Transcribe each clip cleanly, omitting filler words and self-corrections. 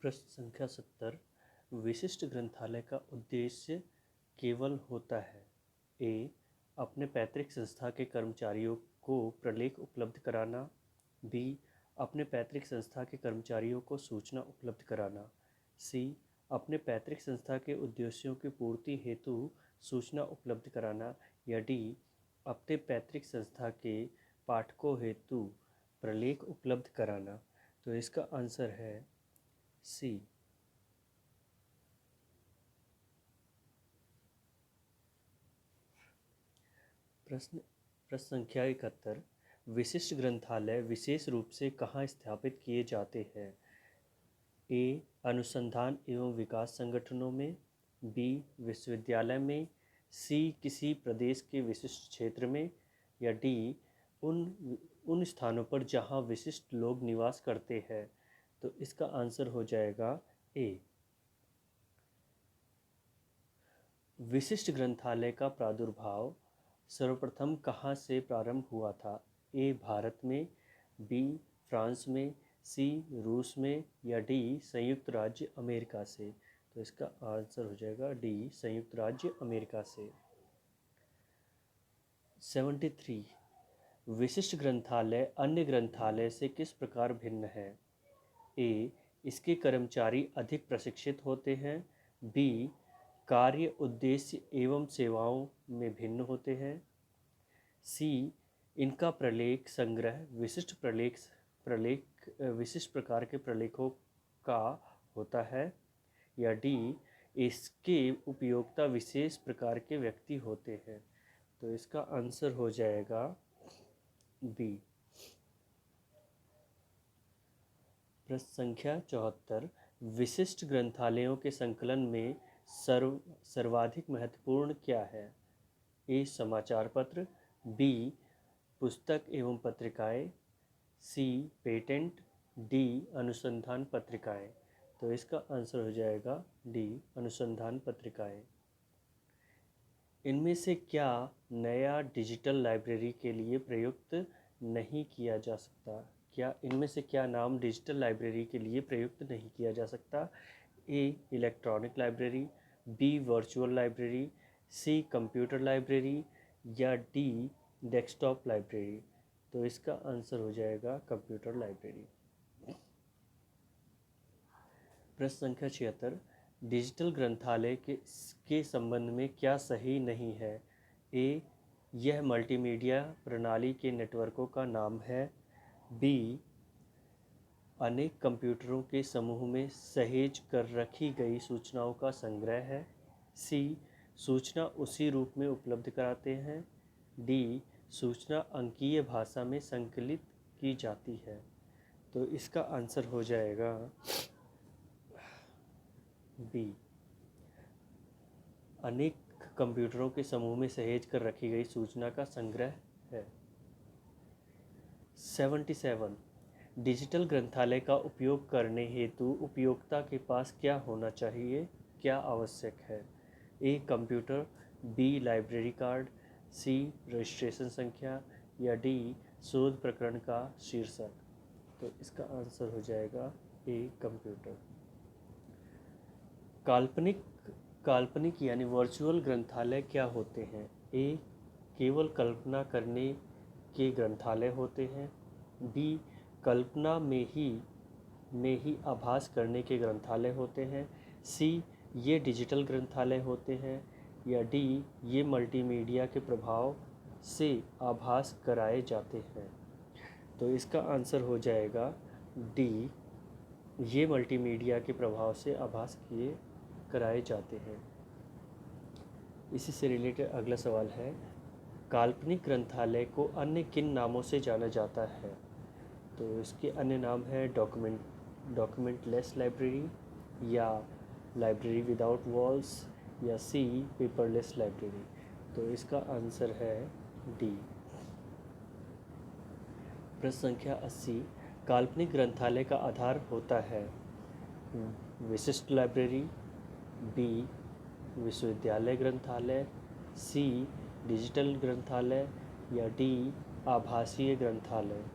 प्रश्न संख्या 70। विशिष्ट ग्रंथालय का उद्देश्य केवल होता है ए। अपने पैतृक संस्था के कर्मचारियों को प्रलेख उपलब्ध कराना। बी। अपने पैतृक संस्था के कर्मचारियों को सूचना उपलब्ध कराना। सी। अपने पैतृक संस्था के उद्देश्यों की पूर्ति हेतु सूचना उपलब्ध कराना। या डी। अपने पैतृक संस्था के पाठकों हेतु प्रलेख उपलब्ध कराना। तो इसका आंसर है सी। प्रश्न संख्या 71। विशिष्ट ग्रंथालय विशेष रूप से कहाँ स्थापित किए जाते हैं? ए। अनुसंधान एवं विकास संगठनों में। बी। विश्वविद्यालय में। सी। किसी प्रदेश के विशिष्ट क्षेत्र में। या डी। उन स्थानों पर जहाँ विशिष्ट लोग निवास करते हैं। तो इसका आंसर हो जाएगा ए। विशिष्ट ग्रंथालय का प्रादुर्भाव सर्वप्रथम कहाँ से प्रारंभ हुआ था? ए। भारत में। बी। फ्रांस में। सी। रूस में। या डी। संयुक्त राज्य अमेरिका से। तो इसका आंसर हो जाएगा डी। संयुक्त राज्य अमेरिका से। 73। विशिष्ट ग्रंथालय अन्य ग्रंथालय से किस प्रकार भिन्न है? ए। इसके कर्मचारी अधिक प्रशिक्षित होते हैं। बी। कार्य उद्देश्य एवं सेवाओं में भिन्न होते हैं। सी। इनका प्रलेख संग्रह विशिष्ट प्रकार के प्रलेखों का होता है। या डी। इसके उपयोक्ता विशेष प्रकार के व्यक्ति होते हैं। तो इसका आंसर हो जाएगा बी। प्रश्न संख्या 74। विशिष्ट ग्रंथालयों के संकलन में सर्वाधिक महत्वपूर्ण क्या है? ए। समाचार पत्र। बी। पुस्तक एवं पत्रिकाएं। सी। पेटेंट। डी। अनुसंधान पत्रिकाएं। तो इसका आंसर हो जाएगा डी। अनुसंधान पत्रिकाएं। इनमें से क्या नया डिजिटल लाइब्रेरी के लिए प्रयुक्त नहीं किया जा सकता? क्या इनमें से क्या नाम डिजिटल लाइब्रेरी के लिए प्रयुक्त नहीं किया जा सकता? A. Electronic library. B. Virtual library. C. Computer library. या डी। Desktop library. तो इसका आंसर हो जाएगा कंप्यूटर लाइब्रेरी। प्रश्न संख्या 76। डिजिटल ग्रंथालय के संबंध में क्या सही नहीं है? ए। यह मल्टीमीडिया प्रणाली के नेटवर्कों का नाम है। बी। अनेक कंप्यूटरों के समूह में सहेज कर रखी गई सूचनाओं का संग्रह है। सी। सूचना उसी रूप में उपलब्ध कराते हैं। डी। सूचना अंकीय भाषा में संकलित की जाती है। तो इसका आंसर हो जाएगा बी। अनेक कंप्यूटरों के समूह में सहेज कर रखी गई सूचना का संग्रह है। 77। डिजिटल ग्रंथालय का उपयोग करने हेतु उपयोक्ता के पास क्या होना चाहिए? क्या आवश्यक है? A. Computer. B. Library card. C. Registration संख्या। या डी। शोध प्रकरण का शीर्षक। तो इसका आंसर हो जाएगा ए। कंप्यूटर। काल्पनिक यानी वर्चुअल ग्रंथालय क्या होते हैं? ए। केवल कल्पना करने के ग्रंथालय होते हैं। बी। कल्पना में ही आभास करने के ग्रंथालय होते हैं। सी। ये डिजिटल ग्रंथालय होते हैं। या डी। ये मल्टीमीडिया के प्रभाव से आभास कराए जाते हैं। तो इसका आंसर हो जाएगा डी। ये मल्टीमीडिया के प्रभाव से आभास कराए जाते हैं। इसी से रिलेटेड अगला सवाल है, काल्पनिक ग्रंथालय को अन्य किन नामों से जाना जाता है? तो इसके अन्य नाम है डॉक्यूमेंटलेस लाइब्रेरी, या लाइब्रेरी विदाउट वॉल्स, या सी। Paperless library. तो इसका आंसर है डी। प्रश्न संख्या 80। काल्पनिक ग्रंथालय का आधार होता है विशिष्ट लाइब्रेरी। बी। विश्वविद्यालय ग्रंथालय। सी। डिजिटल ग्रंथालय। या डी। आभासीय ग्रंथालय।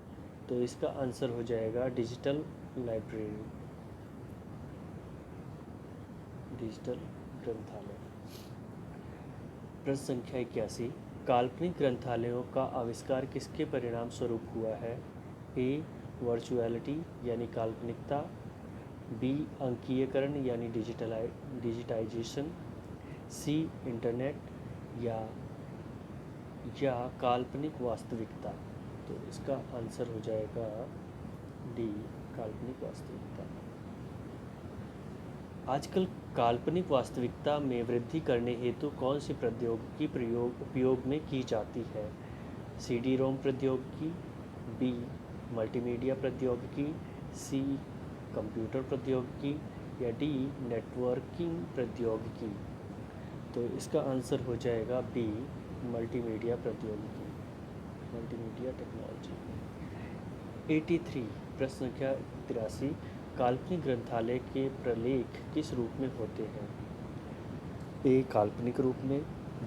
तो इसका आंसर हो जाएगा डिजिटल लाइब्रेरी। डिजिटल ग्रंथालय। प्रश्न संख्या 81, काल्पनिक ग्रंथालयों का आविष्कार किसके परिणाम स्वरूप हुआ है? ए वर्चुअलिटी यानी काल्पनिकता, बी अंकीयकरण यानी डिजिटाइजेशन, सी इंटरनेट या काल्पनिक वास्तविकता। तो इसका आंसर हो जाएगा डी काल्पनिक वास्तविकता। आजकल काल्पनिक वास्तविकता में वृद्धि करने हेतु कौन सी प्रौद्योगिकी उपयोग में की जाती है? सीडी रोम प्रौद्योगिकी, बी मल्टीमीडिया प्रौद्योगिकी, सी कंप्यूटर प्रौद्योगिकी या डी नेटवर्किंग प्रौद्योगिकी। तो इसका आंसर हो जाएगा बी मल्टीमीडिया प्रौद्योगिकी, मल्टीमीडिया टेक्नोलॉजी। 83 प्रश्न संख्या 83, काल्पनिक ग्रंथालय के प्रलेख किस रूप में होते हैं? ए काल्पनिक रूप में,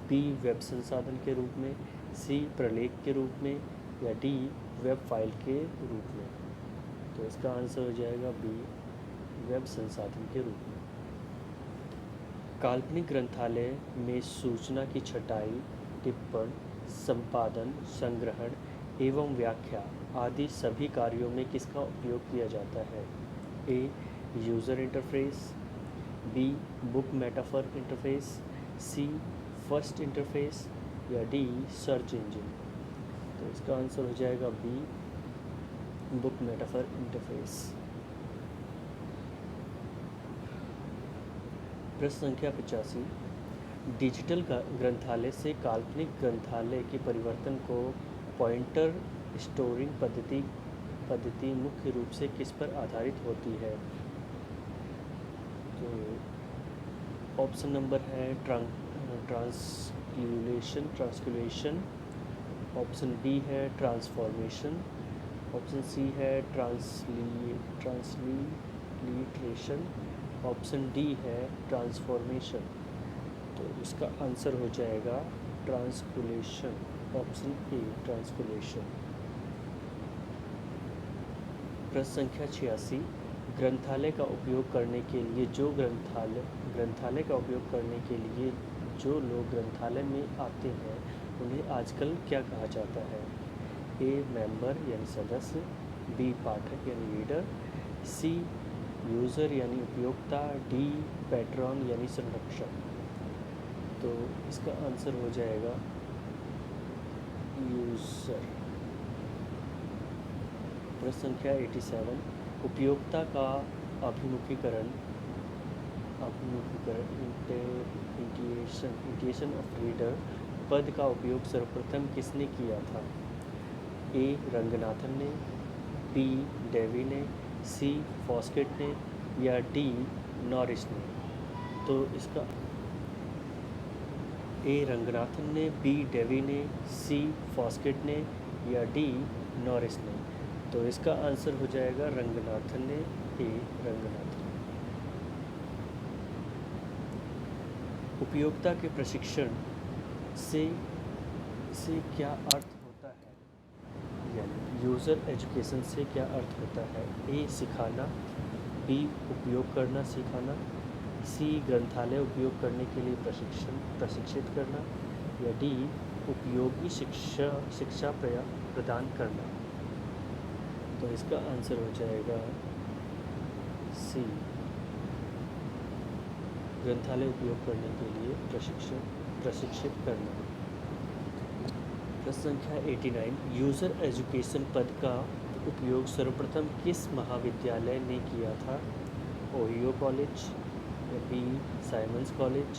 बी वेब संसाधन के रूप में, सी प्रलेख के रूप में या डी वेब फाइल के रूप में। तो इसका आंसर हो जाएगा बी वेब संसाधन के रूप में। काल्पनिक ग्रंथालय में सूचना की छटाई, टिप्पण, संपादन, संग्रहण एवं व्याख्या आदि सभी कार्यों में किसका उपयोग किया जाता है? A user interface, B book metaphor interface, C first interface या डी सर्च इंजन। तो इसका आंसर हो जाएगा बी बुक मेटाफर इंटरफेस। प्रश्न संख्या 85, डिजिटल ग्रंथालय से काल्पनिक ग्रंथालय के परिवर्तन को पॉइंटर स्टोरिंग पद्धति मुख्य रूप से किस पर आधारित होती है? तो ऑप्शन नंबर है ट्रांसक्यूलेशन, ऑप्शन बी है ट्रांसफॉर्मेशन, ऑप्शन सी है ट्रांसलिटरेशन, ऑप्शन डी है ट्रांसफॉर्मेशन। तो इसका आंसर हो जाएगा ट्रांसक्यूलेशन, ऑप्शन ए ट्रांसक्यूलेशन। प्रश्न संख्या 86, ग्रंथालय का उपयोग करने के लिए जो लोग ग्रंथालय में आते हैं उन्हें आजकल क्या कहा जाता है? ए मेंबर यानी सदस्य, बी पाठक यानी रीडर, सी यूज़र यानी उपयोक्ता, डी पैट्रॉन यानी संरक्षक। तो इसका आंसर हो जाएगा यूज़र। प्रश्न संख्या 87, उपयोक्ता का अभिमुखीकरण इंटीग्रेशन ऑफ रीडर पद का उपयोग सर्वप्रथम किसने किया था? ए रंगनाथन ने, बी डेवी ने, सी फॉस्केट ने या डी नॉरिस ने। तो इसका ए रंगनाथन ने, बी डेवी ने, सी फॉस्केट ने या डी नॉरिस ने। तो इसका आंसर हो जाएगा रंगनाथन ने, ए रंगनाथन। उपयोक्ता के प्रशिक्षण से क्या अर्थ होता है? यानी यूज़र एजुकेशन से क्या अर्थ होता है? ए सिखाना, बी उपयोग करना सिखाना, सी ग्रंथालय उपयोग करने के लिए प्रशिक्षित करना या डी उपयोगी शिक्षा प्रदान करना। तो इसका आंसर हो जाएगा सी ग्रंथालय उपयोग करने के लिए प्रशिक्षित करना। प्रश्न संख्या 89, यूज़र एजुकेशन पद का उपयोग सर्वप्रथम किस महाविद्यालय ने किया था? ओहियो कॉलेज या बी साइमंस कॉलेज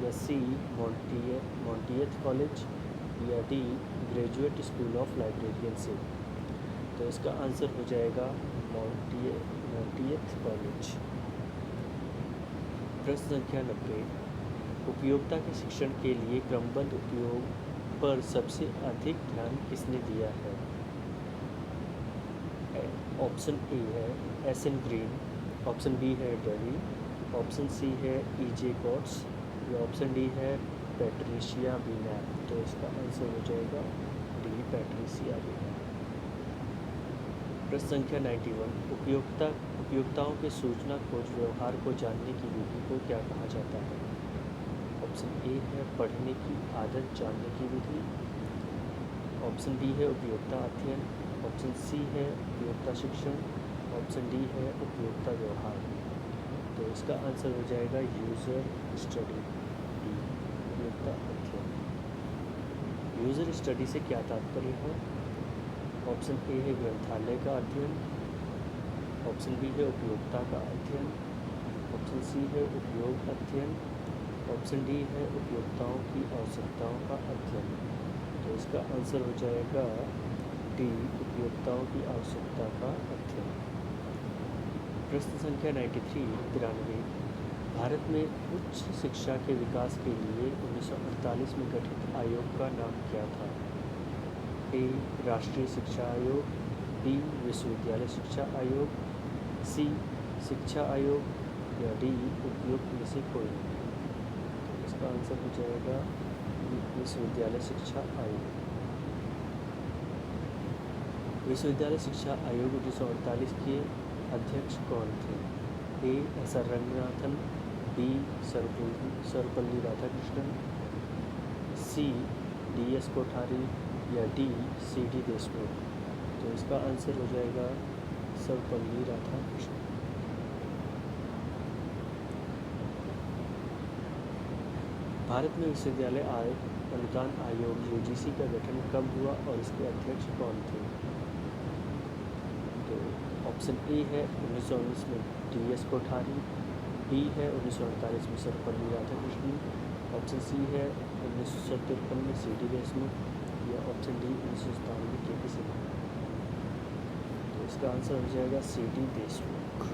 या सी मॉन्टिएथ कॉलेज या D graduate school of librarianship. तो इसका आंसर हो जाएगा मॉन्टिएथ कॉलेज। प्रश्न संख्या 90, उपयोक्ता के शिक्षण के लिए क्रमबद्ध उपयोग पर सबसे अधिक ध्यान किसने दिया है? ऑप्शन ए है एस.एन. ग्रीन, ऑप्शन बी है डेवी, ऑप्शन सी है E.J. कॉट्स या ऑप्शन डी है पैट्रिशिया बीनैप। तो इसका आंसर हो जाएगा डी पैट्रिशिया बीनैप। प्रश्न संख्या 91, उपयोक्ताओं के सूचना खोज व्यवहार को जानने की विधि को क्या कहा जाता है? ऑप्शन ए है पढ़ने की आदत जानने की विधि, ऑप्शन बी है उपयोक्ता अध्ययन, ऑप्शन सी है उपयोक्ता शिक्षण, ऑप्शन डी है उपयोक्ता व्यवहार। तो इसका आंसर हो जाएगा यूज़र स्टडी, डी उपयोक्ता अध्ययन। यूज़र स्टडी से क्या तात्पर्य है? ऑप्शन ए है ग्रंथालय का अध्ययन, ऑप्शन बी है उपयोक्ता का अध्ययन, ऑप्शन सी है उपयोग अध्ययन, ऑप्शन डी है उपयोक्ताओं की आवश्यकताओं का अध्ययन। तो इसका आंसर हो जाएगा डी उपयोक्ताओं की आवश्यकता का अध्ययन। प्रश्न संख्या 93 भारत में उच्च शिक्षा के विकास के लिए 1948 में गठित आयोग का नाम क्या था? ए राष्ट्रीय शिक्षा आयोग, बी विश्वविद्यालय शिक्षा आयोग, सी शिक्षा आयोग या डी उपयुक्त में से कोई नहीं। तो इसका आंसर हो जाएगा विश्वविद्यालय शिक्षा आयोग। विश्वविद्यालय शिक्षा आयोग 1948 के अध्यक्ष कौन थे? ए एस.आर. रंगनाथन, बी सर्वपल्ली राधाकृष्णन, सी डी.एस. कोठारी या डी सी.डी. देशमुख। तो इसका आंसर हो जाएगा सर्वपल्ली राधाकृष्णन। भारत में विश्वविद्यालय अनुदान आयोग यूजीसी का गठन कब हुआ और इसके अध्यक्ष कौन थे? तो ऑप्शन ए है 1919 में डी.एस. कोठारी, बी है 1948 में सर्वपल्ली राधाकृष्णन, ऑप्शन सी है 1953 में सी.डी. देशमुख या ऑप्शन डी 1997 में के.पी. सिन्हा। तो इसका आंसर हो जाएगा सी.डी. देशमुख।